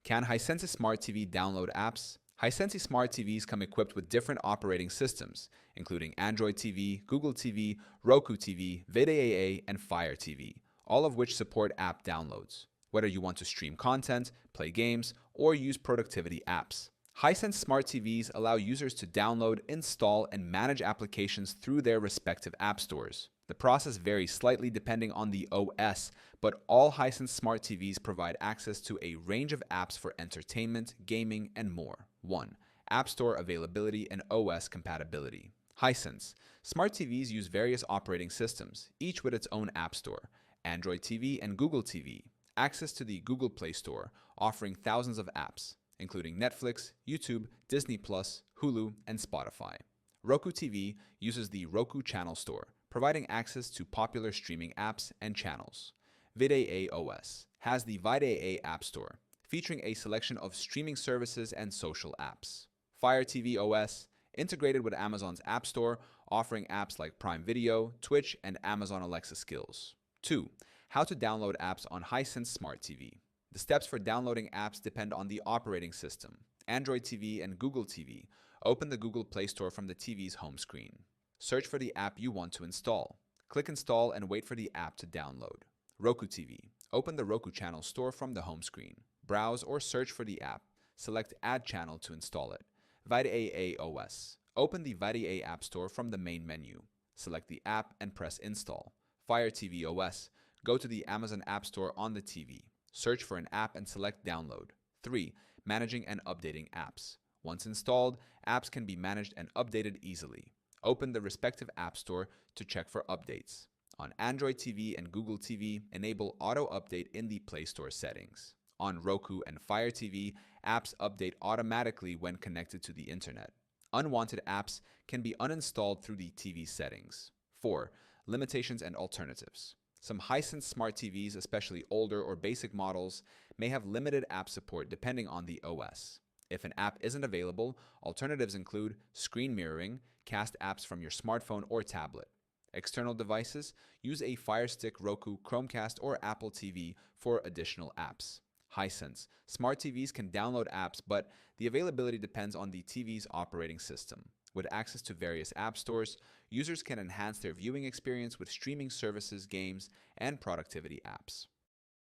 Can Hisense Smart TV download apps? Hisense Smart TVs come equipped with different operating systems, including Android TV, Google TV, Roku TV, VidaAA, and Fire TV, all of which support app downloads, whether you want to stream content, play games, or use productivity apps. Hisense Smart TVs allow users to download, install, and manage applications through their respective app stores. The process varies slightly depending on the OS, but all Hisense Smart TVs provide access to a range of apps for entertainment, gaming, and more. 1. App Store availability and OS compatibility. Hisense Smart TVs use various operating systems, each with its own app store. Android TV and Google TV. Access to the Google Play Store, offering thousands of apps, including Netflix, YouTube, Disney+, Hulu, and Spotify. Roku TV uses the Roku Channel Store, providing access to popular streaming apps and channels. VidaAA OS has the VidaAA App Store, featuring a selection of streaming services and social apps. Fire TV OS, integrated with Amazon's App Store, offering apps like Prime Video, Twitch, and Amazon Alexa skills. 2. How to download apps on Hisense Smart TV. The steps for downloading apps depend on the operating system. Android TV and Google TV. Open the Google Play Store from the TV's home screen. Search for the app you want to install. Click Install and wait for the app to download. Roku TV. Open the Roku Channel Store from the home screen. Browse or search for the app. Select Add Channel to install it. VidaAA OS. Open the VidaAA App Store from the main menu. Select the app and press Install. Fire TV OS. Go to the Amazon App Store on the TV. Search for an app and select Download. 3. Managing and updating apps. Once installed, apps can be managed and updated easily. Open the respective app store to check for updates. On Android TV and Google TV, enable Auto Update in the Play Store settings. On Roku and Fire TV, apps update automatically when connected to the internet. Unwanted apps can be uninstalled through the TV settings. 4. Limitations and alternatives. Some Hisense Smart TVs, especially older or basic models, may have limited app support depending on the OS. If an app isn't available, alternatives include screen mirroring, cast apps from your smartphone or tablet. External devices, use a Fire Stick, Roku, Chromecast, or Apple TV for additional apps. Hisense Smart TVs can download apps, but the availability depends on the TV's operating system. With access to various app stores, users can enhance their viewing experience with streaming services, games, and productivity apps.